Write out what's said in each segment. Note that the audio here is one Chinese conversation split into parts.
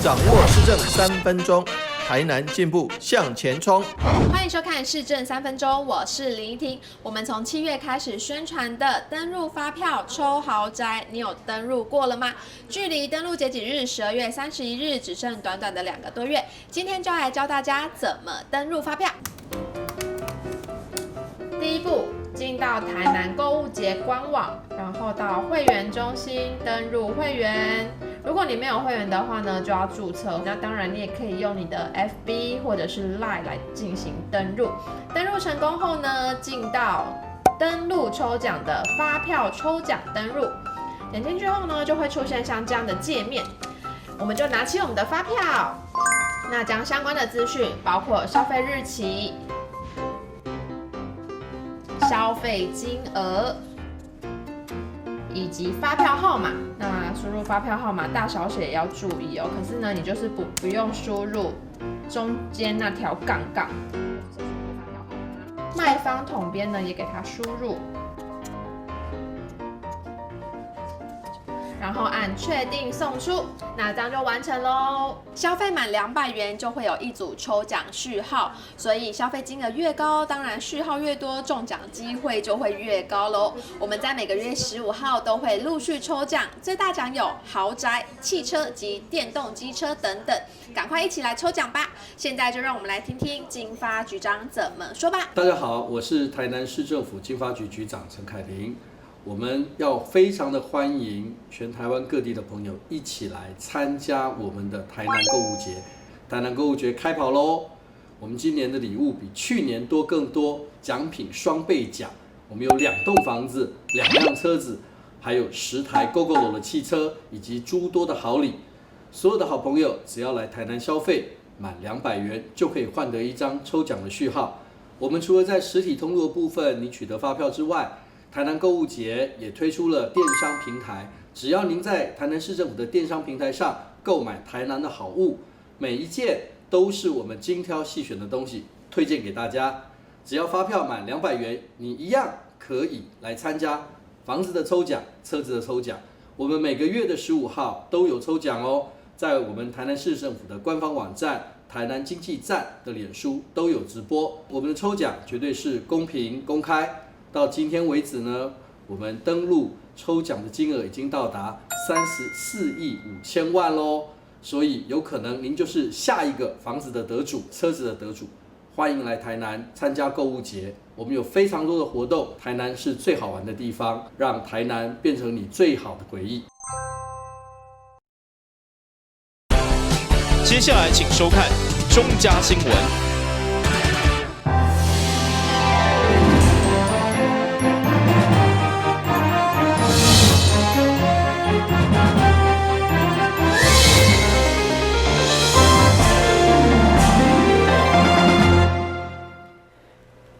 掌握市政3分钟，台南进步向前冲。欢迎收看市政3分钟，我是林依婷。我们从7月开始宣传的登入发票抽豪宅，你有登入过了吗？距离登录截止日12月31日只剩短短的2个多月，今天就来教大家怎么登入发票。第一步，进到台南购物节官网，然后到会员中心登入会员。如果你没有会员的话呢，就要注册。那当然，你也可以用你的 FB 或者是 Line 来进行登入。登入成功后呢，进到登录抽奖的发票抽奖登入，点进去后呢，就会出现像这样的界面。我们就拿起我们的发票，那将相关的资讯，包括消费日期、消费金额以及发票号码。那输入发票号码大小写也要注意哦。可是呢，你就是不用输入中间那条杠杠。卖方统编呢也给它输入，然后按确定送出，那这样就完成喽。消费满200元就会有一组抽奖序号，所以消费金额越高，当然序号越多，中奖机会就会越高喽。我们在每个月15号都会陆续抽奖，最大奖有豪宅、汽车及电动机车等等，赶快一起来抽奖吧！现在就让我们来听听经发局长怎么说吧。大家好，我是台南市政府经发局局长陈凯琳。我们要非常的欢迎全台湾各地的朋友一起来参加我们的台南购物节。台南购物节开跑喽！我们今年的礼物比去年多更多，奖品双倍奖。我们有2栋房子、2辆车子，还有10台 GoGo 的汽车，以及诸多的好礼。所有的好朋友只要来台南消费，满200元就可以换得一张抽奖的序号。我们除了在实体通路的部分你取得发票之外，台南购物节也推出了电商平台，只要您在台南市政府的电商平台上购买台南的好物，每一件都是我们精挑细选的东西，推荐给大家。只要发票满200元，你一样可以来参加房子的抽奖、车子的抽奖。我们每个月的15号都有抽奖哦，在我们台南市政府的官方网站、台南经济站的脸书都有直播。我们的抽奖绝对是公平公开。到今天为止呢，我们登录抽奖的金额已经到达34亿5千万喽，所以有可能您就是下一个房子的得主、车子的得主。欢迎来台南参加购物节，我们有非常多的活动，台南是最好玩的地方，让台南变成你最好的回忆。接下来请收看中嘉新闻。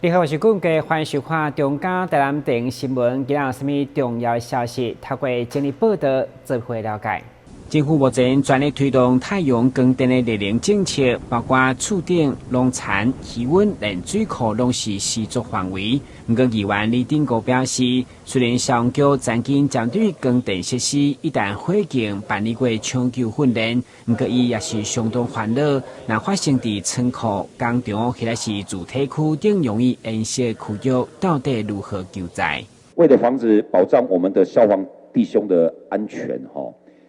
你好，我是顾家，欢迎收看中嘉台南电新闻。今日有什么重要消息？透过整理报道，做会了解。政府目前全力推动太阳光电的绿能政策，包括厝顶、农产、气温、连水库拢是施作范围。不过，议员李定国表示，虽然消防局曾经针对光电设施一旦火警办理过抢救训练，不过伊也是相当烦恼。若发生伫仓库、工厂，或者是主体区等容易淹熄区域，到底如何救灾？为了防止保障我们的消防弟兄的安全，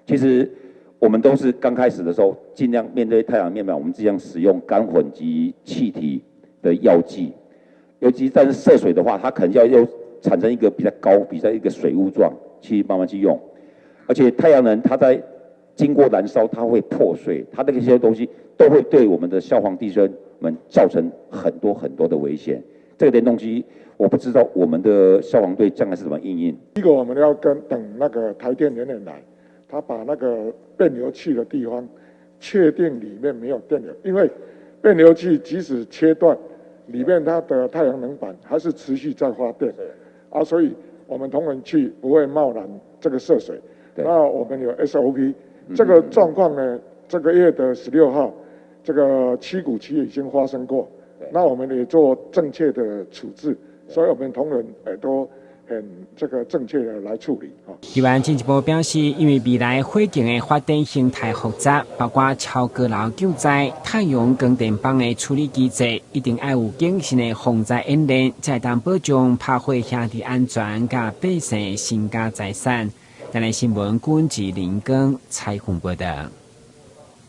其实我们都是刚开始的时候，尽量面对太阳面板，我们尽量使用干混及气体的药剂。尤其但是涉水的话，它可能要产生一个比较高、比较一个水雾状，去慢慢去用。而且太阳能它在经过燃烧，它会破碎，它的这些东西都会对我们的消防弟兄们造成很多很多的危险。这个东西我不知道我们的消防队将来是怎么应应。第一个我们要等那个台电人员来，他把那个变流器的地方确定里面没有电流，因为变流器即使切断，里面它的太阳能板还是持续在发电，所以我们同仁去不会贸然这个涉水。那我们有 SOP， 这个状况呢，这个月的16号，这个七股区已经发生过，那我们也做正确的处置，所以我们同仁都很这个正确的来处理啊。议员进一步表示，因为未来火警的发展形态复杂，包括超高楼救灾、太阳光电棒的处理机制，一定要有精神的防灾演练，才当保障拍火兄弟安全甲百姓身家财产。台南新闻军志林光采访报道。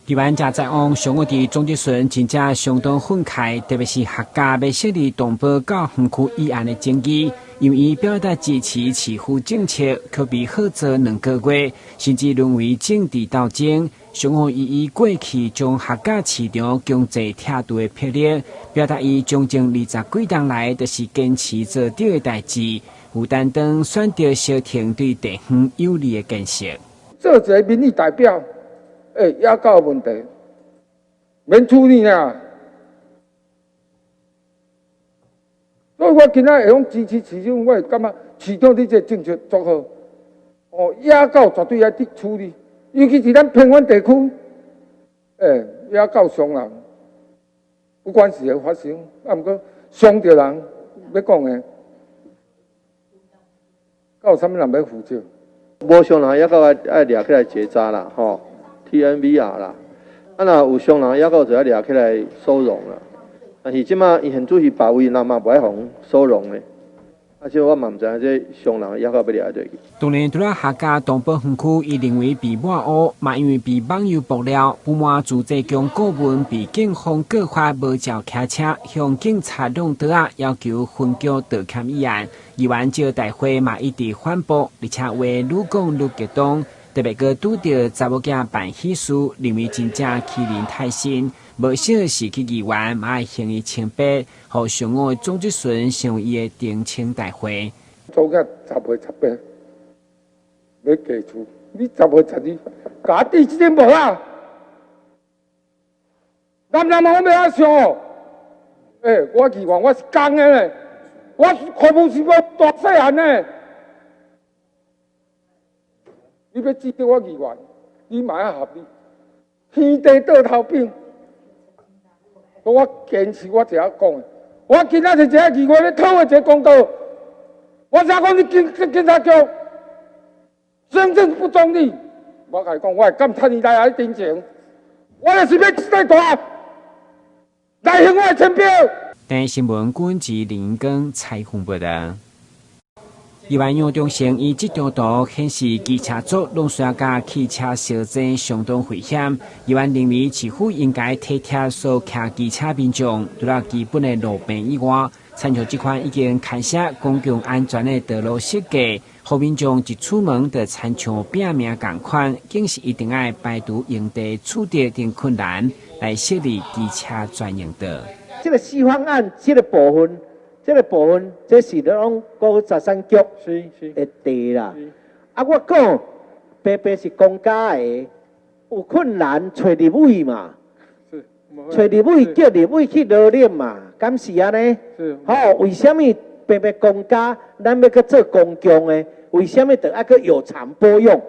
议员贾在往上午伫总集村真正相当愤慨，特别是客家要设立东部到园区议案的争议，因为伊表达支持市府政策，可比好做2个月，甚至沦为政治斗争。上午伊过去将客家市场经济拆除的魄力，表达伊将近20几年来就是坚持做对的代志，有担当选择小停对地方有利的建设。做一个民意代表。也搞问题，免处理啦。所以我今仔会用支持市长，我会感觉市长你这政策做好。野狗绝对要处理，尤其是咱偏远地区，野狗伤人，不管是会发生，啊，毋过伤着人，要讲的，到啥物人要负责？无伤人野狗爱掠起来结扎啦，吼。TNVR 啦，啊若有伤人，野狗就要掠起来收容啦。但是即马伊现主是保卫，那嘛不爱互收容咧。而且我嘛唔知影这伤人野狗要掠落去。当然，除了客家东部园区，伊认为被抹黑，嘛因为被网友爆料，不满自治宫顾问被警方告发无照骑车，向警察弄刀啊，要求分局道歉议案。议员召大会嘛一直反驳，而且话愈讲愈激动。特别个拄到查某囝办喜事，认为真正欺人太甚，无少是去议员嘛爱行伊清白，互上午总集村成为伊的澄清大会。做个10岁18，要嫁厝，你10岁12，家己这点无啊？男我要安想？我议员我是公的咧，我开幕是要大细汉呢。你要指着我议员，你嘛要合理，天地倒头饼。我坚持我只要讲的，我今仔是一个议员咧讨的一个公道。我才讲你警察局行政不中立，我甲你讲，我会敢趁伊来真情，我就是要最大来行我的签票。台湾新闻军志林光采访报道。议员杨忠成以这张图显示，机车族拢需要甲汽车相争相当危险。议员认为，市府应该体贴所骑机车民众，除了基本的路权以外，参照这款已经开设公共安全的道路设计，互民众一出门就参像拼命共款，更是一定要排除营地处理等困难，来设立机车专用道。这个四方案，这个部分，这是拢高13局的地啦。啊，我讲白白是公家的，有困难找立委嘛，找立委叫立委去罗列嘛，敢是安尼？好，为什么白白公家咱要去做公共的？为什么就爱去有偿保用？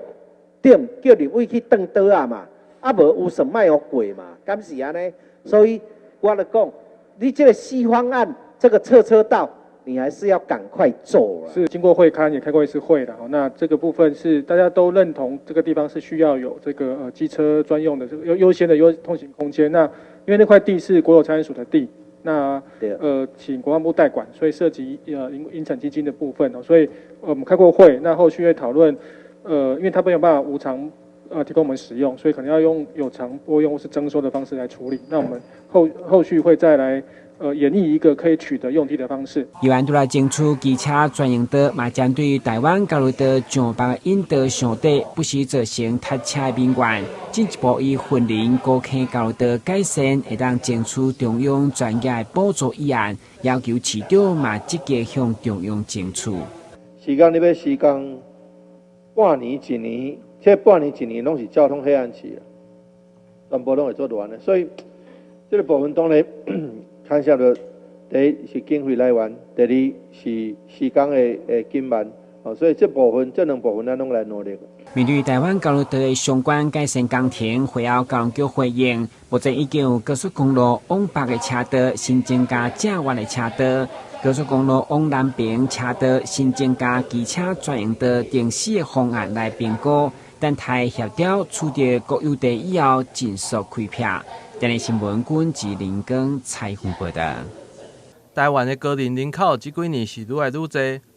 对，叫立委去登刀啊嘛，啊无有什么有过嘛，敢是安尼？所以我就讲，你这个四方案。这个侧车道，你还是要赶快做了。是经过会勘，也开过一次会的。那这个部分是大家都认同，这个地方是需要有这个机车专用的这个优先的通行空间。那因为那块地是国有财产署的地，那请国防部代管，所以涉及营产基金的部分所以我们开过会，那后续会讨论因为它没有办法无偿提供我们使用，所以可能要用有偿拨用或是征收的方式来处理。那我们后续会再来。演绎一个可以取得用地的方式。议员除了争取机车专用道，嘛针对台湾交流道上北引道上底不时造成塞车的民怨，进一步以混龄高坑交流道改善，会当争取中央专业的补助议案，要求市长嘛积极向中央争取。时间你要时间半年一年，这半年一年拢是交通黑暗期，全部拢会做乱的，所以这个部分当然。看下的第一是经费来源，第二是时间的紧慢，所以这两部分咱拢来努力。面对台湾交流道的相关改善工程，会后交通局回应，目前已经有高速公路往北的车道新增加正弯的车道，高速公路往南边车道新增加机车专用道停驶的方案来评估，等待协调取得国有地以后，尽速开辟。今日新闻君自林光采访报道。台湾的高龄人口这几年是愈来愈多，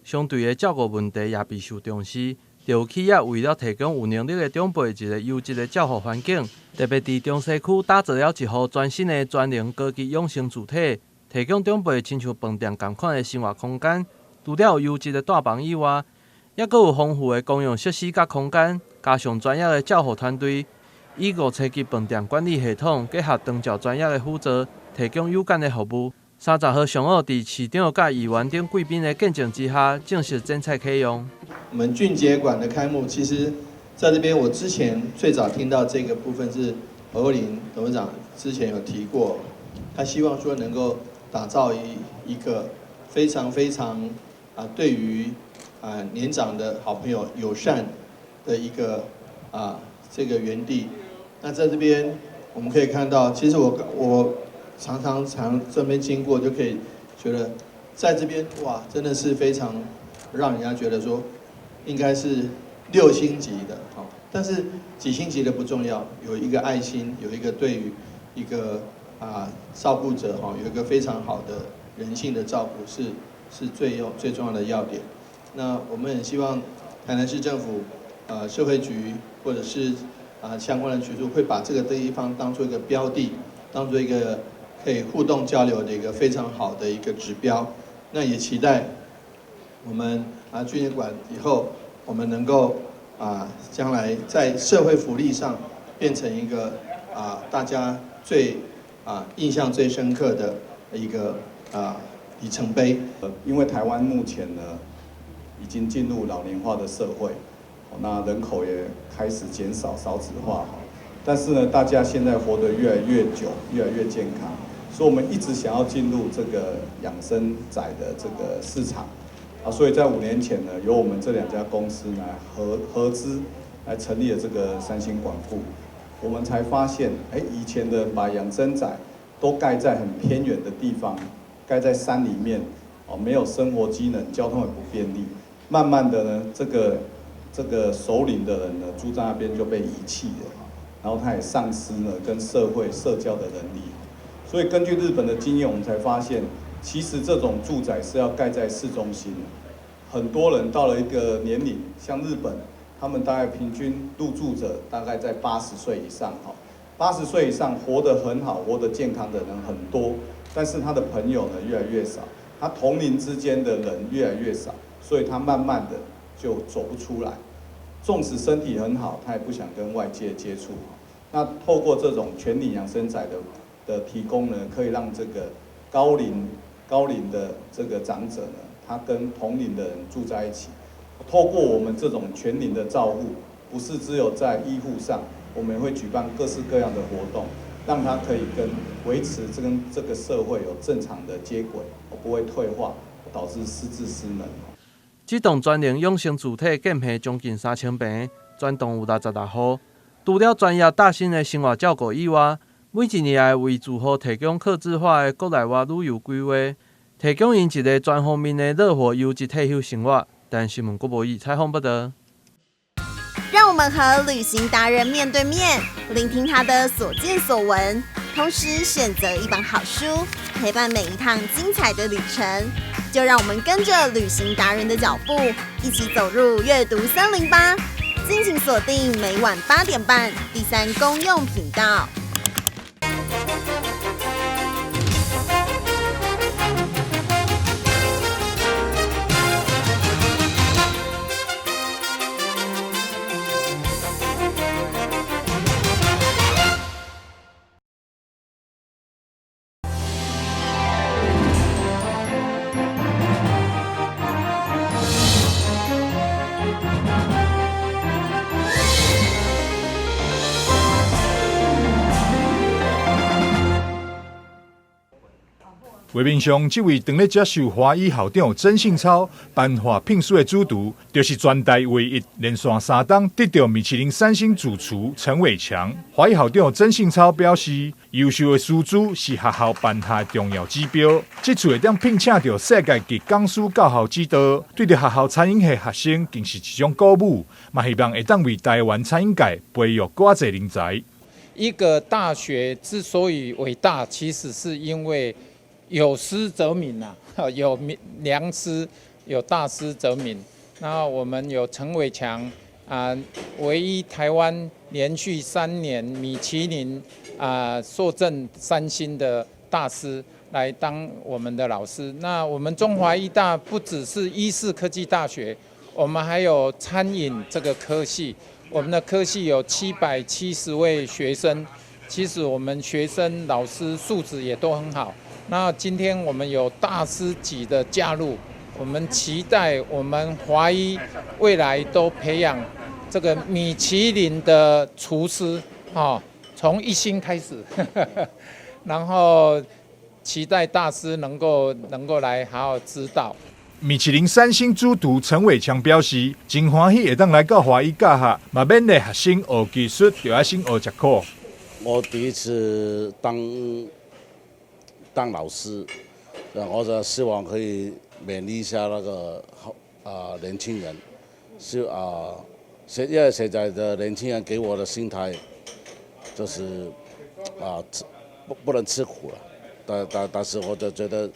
相对的照顾问题也备受重视。就有企业为了提供有能力的长辈一个优质的照护环境，特别伫中西区打造了一户全新的专营高级养生主体，提供长辈亲像饭店同款的生活空间。除了有优质的大房以外，也佫有丰富的公用设施甲空间，加上专业的照护团队，以5层级饭店管理系统结合长照专业的辅助，提供有感的服务。30号上午，伫市长甲议员等贵宾的见证之下，正式展菜启用。我们俊杰馆的开幕，其实在这边我之前最早听到这个部分是侯友宜董事长之前有提过，他希望说能够打造一个非常对于年长的好朋友友善的一个这个园地。那在这边我们可以看到，其实我常这边经过，就可以觉得在这边哇，真的是非常让人家觉得说应该是6星级的，但是几星级的不重要，有一个爱心，有一个对于一个照顾者有一个非常好的人性的照顾是最重要的要点。那我们很希望台南市政府社会局或者是相关的局处会把这个地方当做一个标的，当做一个可以互动交流的一个非常好的一个指标。那也期待我们俊杰馆以后，我们能够将来在社会福利上变成一个大家最印象最深刻的一个里程碑。因为台湾目前呢已经进入老龄化的社会，那人口也开始减少少子化，但是呢，大家现在活得越来越久，越来越健康，所以我们一直想要进入这个养生宅的这个市场。所以在5年前呢，由我们这2家公司呢合资来成立了这个3星管顾。我们才发现，以前的把养生宅都盖在很偏远的地方，盖在山里面，没有生活机能，交通也不便利。慢慢的呢，这个首领的人呢，住在那边就被遗弃了，然后他也丧失了跟社会社交的能力。所以根据日本的经验，我们才发现，其实这种住宅是要盖在市中心。很多人到了一个年龄，像日本，他们大概平均入住者大概在80岁以上，80岁以上活得很好、活得健康的人很多，但是他的朋友呢越来越少，他同龄之间的人越来越少，所以他慢慢的就走不出来。纵使身体很好，他也不想跟外界接触。那透过这种全龄养生宅的提供呢，可以让这个高龄的这个长者呢，他跟同龄的人住在一起。透过我们这种全龄的照护，不是只有在医护上，我们也会举办各式各样的活动，让他可以维持跟这个社会有正常的接轨，不会退化，导致失智失能。这栋专营养生主体建坪将近3000平，全栋有66户。除了专业大型的生活照顾以外，每一年也为住户提供客制化的国内外旅游规划，提供因一个全方面的乐活优质退休生活。但新闻国无意采访报道。让我们和旅行达人面对面，聆听他的所见所闻，同时选择一本好书，陪伴每一趟精彩的旅程。就让我们跟着旅行达人的脚步，一起走入阅读森林吧！敬请锁定每晚8点半第3公用频道。画面上，这位当咧接受华医校长曾信超颁发聘书的主厨，就是全台唯一连续3档得到米其林3星主厨陈伟强。华医校长曾信超表示，优秀的师资是学校办下的重要指标。这次会当聘请到世界级讲师教校指导，对着学校餐饮系学生更是一种鼓舞，嘛希望会当为台湾餐饮界培育更多人才。一个大学之所以伟大，其实是因为有师则名啊，有良师，有大师则名。那我们有陈伟强唯一台湾连续3年米其林硕正3星的大师来当我们的老师。那我们中华医大不只是医事科技大学，我们还有餐饮这个科系。我们的科系有770位学生，其实我们学生老师素质也都很好。那今天我们有大师级的加入，我们期待我们华医未来都培养这个米其林的厨师，从1星开始，然后期待大师能够来好好指导。米其林3星主厨陈伟强表示，真欢喜会当来到华医教学，嘛免咧学生学技术，就要先学吃苦。我第一次当老师，我就希望可以勉励一下那个年轻人，因为现在的年轻人给我的心态就是不能吃苦了，但是我就觉得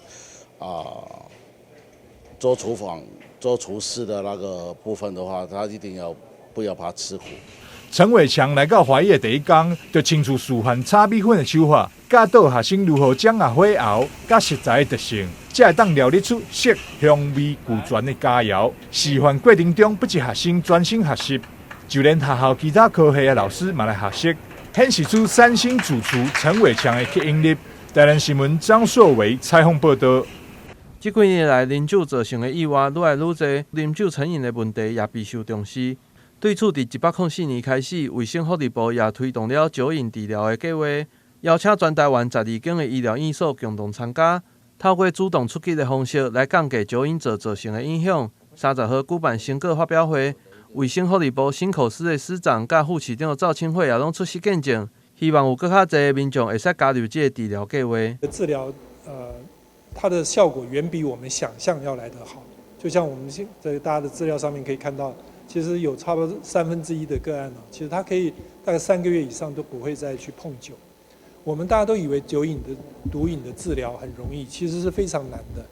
做厨房、做厨师的那个部分的话，他一定不要怕吃苦。陈伟强来到华医的第一天，就亲自示范炒米粉的手法，教导学生如何掌握火候、甲食材的特性，才会当料理出色、香味俱全的佳肴。示范过程中，不止学生专心学习，就连学校其他科系的老师嘛来学习，显示出3星主厨陈伟强的吸引力。台南新闻张硕伟采访报道。这几年来，啉酒造成的意外愈来愈多，啉酒成瘾的问题也备受重视。对此，伫104年开始，卫生福利部也推动了酒瘾治疗的计划，邀请全台湾12间的医疗院所共同参加，透过主动出击的方式来降低酒瘾造成的影响。30号举办成果发表会，卫生福利部新口司的司长甲副市长赵清惠也拢出席见证，希望有更较侪民众会使加入这个治疗计划。治疗它的效果远比我们想象要来得好。就像我们在大家的资料上面可以看到，其实有差不多1/3的个案其实它可以大概3个月以上都不会再去碰酒。我们大家都以为毒瘾的治疗很容易，其实是非常难的。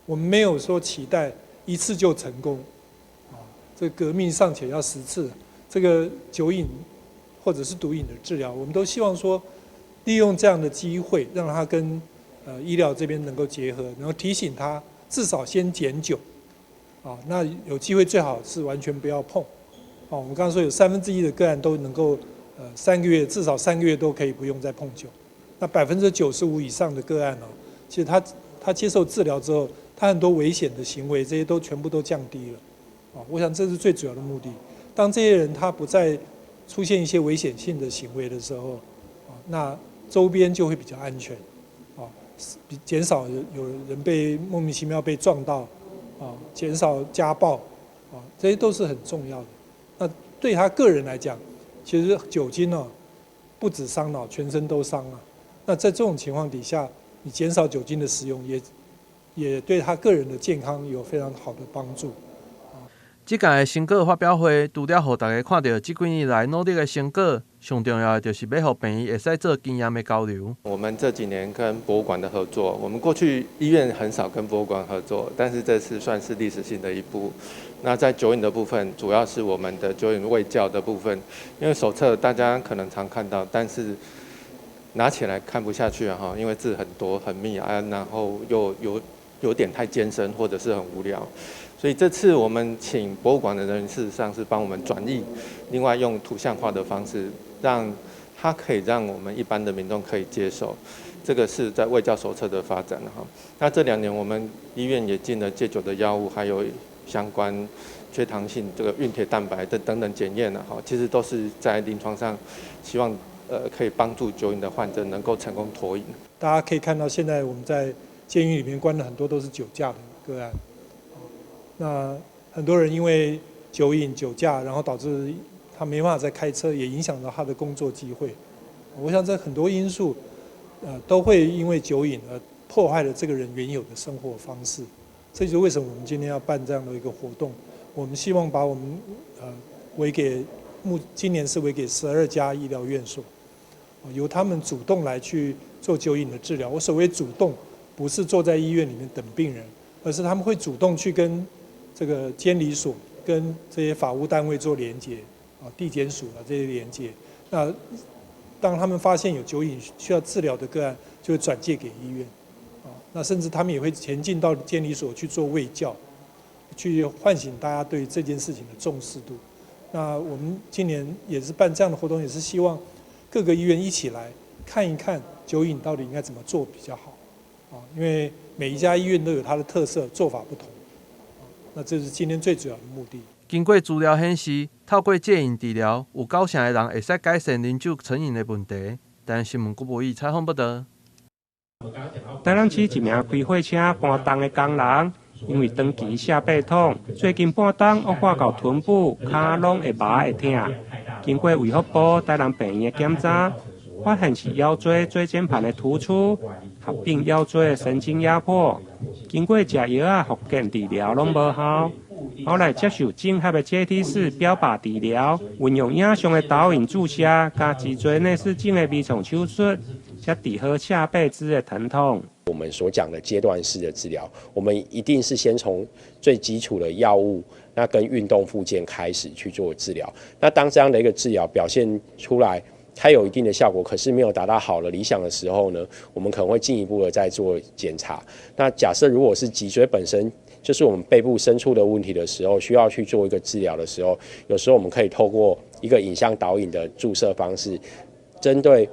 我们没有说期待一次就成功，这个革命尚且要10次。这个酒瘾或者是毒瘾的治疗，我们都希望说利用这样的机会，让它跟医疗这边能够结合，然后提醒他至少先减酒，那有机会最好是完全不要碰，我们刚刚说有1/3的个案都能够3个月至少3个月都可以不用再碰酒，那95%以上的个案其实他接受治疗之后，他很多危险的行为这些都全部都降低了，我想这是最主要的目的。当这些人他不再出现一些危险性的行为的时候，那周边就会比较安全。减少有人被莫名其妙被撞到，减少家暴，这些都是很重要的。那对他个人来讲，其实酒精不止伤脑，全身都伤啊。那在这种情况底下，你减少酒精的使用，也对他个人的健康有非常好的帮助。这届的成果发表会，除了让大家看到这几年来努力的成果，上重要的就是要让病医会使做经验的交流。我们这几年跟博物馆的合作，我们过去医院很少跟博物馆合作，但是这次算是历史性的一步。那在酒瘾的部分，主要是我们的酒瘾卫教的部分，因为手册大家可能常看到，但是拿起来看不下去因为字很多很密然后又有点太艰深或者是很无聊。所以这次我们请博物馆的人，事实上是帮我们转译，另外用图像化的方式，让它可以让我们一般的民众可以接受。这个是在卫教手册的发展那这2年我们医院也进了戒酒的药物，还有相关缺糖性这个孕铁蛋白的等等检验其实都是在临床上希望可以帮助酒瘾的患者能够成功脱瘾。大家可以看到，现在我们在监狱里面关的很多都是酒驾的个案。那很多人因为酒瘾、酒驾，然后导致他没办法再开车，也影响到他的工作机会。我想这很多因素，都会因为酒瘾而破坏了这个人原有的生活方式。这就是为什么我们今天要办这样的一个活动。我们希望把我们今年是委给12家医疗院所，由他们主动来去做酒瘾的治疗。我所谓主动，不是坐在医院里面等病人，而是他们会主动去跟这个监理所、跟这些法务单位做连结，地检署这些连结。那当他们发现有酒瘾需要治疗的个案，就会转介给医院。那甚至他们也会前进到监理所去做卫教，去唤醒大家对这件事情的重视度。那我们今年也是办这样的活动，也是希望各个医院一起来看一看酒瘾到底应该怎么做比较好。因为每一家医院都有它的特色，做法不同。那这是今天最主要的目的。经过资料显示，透过戒瘾治疗，有9成的人会使改善啉酒成瘾的问题。但新闻国无意采访报道。台南市一名开货车搬重的工人，因为长期下背痛，最近半冬恶化到臀部、脚拢会麻会痛。经过卫福部台南病院的检查，发现是腰椎椎间盘的突出，合并腰椎的神经压迫。经过食药复健治疗拢无效，后来接受整合的阶梯式标靶治疗，运用影像的导引注射加脊椎内视镜的微创手术，才治好下背肢的疼痛。我们所讲的阶段式的治疗，我们一定是先从最基础的药物，那跟运动复健开始去做治疗。那当这样的一个治疗表现出来，它有一定的效果，可是没有达到好的理想的时候呢，我们可能会进一步的再做检查。那假设如果是脊椎本身就是我们背部深处的问题的时候，需要去做一个治疗的时候，有时候我们可以透过一个影像导引的注射方式，针对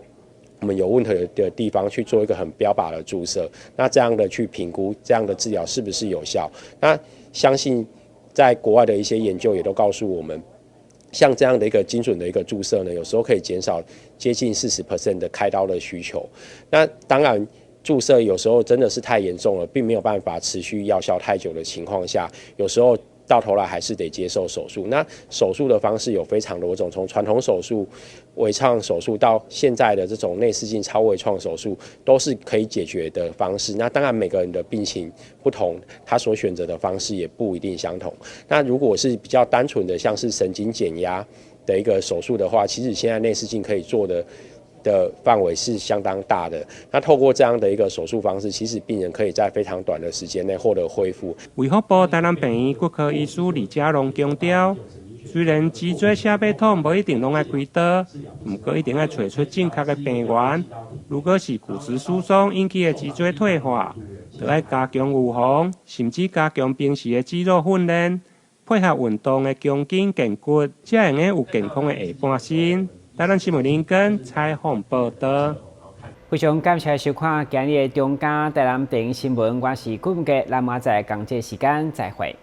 我们有问题的地方去做一个很标靶的注射，那这样的去评估这样的治疗是不是有效。那相信在国外的一些研究也都告诉我们，像这样的一个精准的一个注射呢，有时候可以减少接近40% 的开刀的需求。那当然注射有时候真的是太严重了，并没有办法持续药效太久的情况下，有时候到头来还是得接受手术。那手术的方式有非常多种，从传统手术、微创手术到现在的这种内视镜超微创手术，都是可以解决的方式。那当然每个人的病情不同，他所选择的方式也不一定相同。那如果是比较单纯的，像是神经减压的一个手术的话，其实现在内视镜可以做的范围是相当大的。那透过这样的一个手术方式，其实病人可以在非常短的时间内获得恢复。卫福部台南病院骨科医师李家龙强调，虽然脊椎下背痛无一定拢爱开刀，不过一定要找出正确的病源。如果是骨质疏松引起的脊椎退化，就要加强预防，甚至加强平时的肌肉训练，配合运动的强筋健骨，才能有健康的下半身。台南新闻林根采访报道。非常感谢收看今日的中嘉台南电影新闻，我是顾文杰，咱明仔载同这时间再会。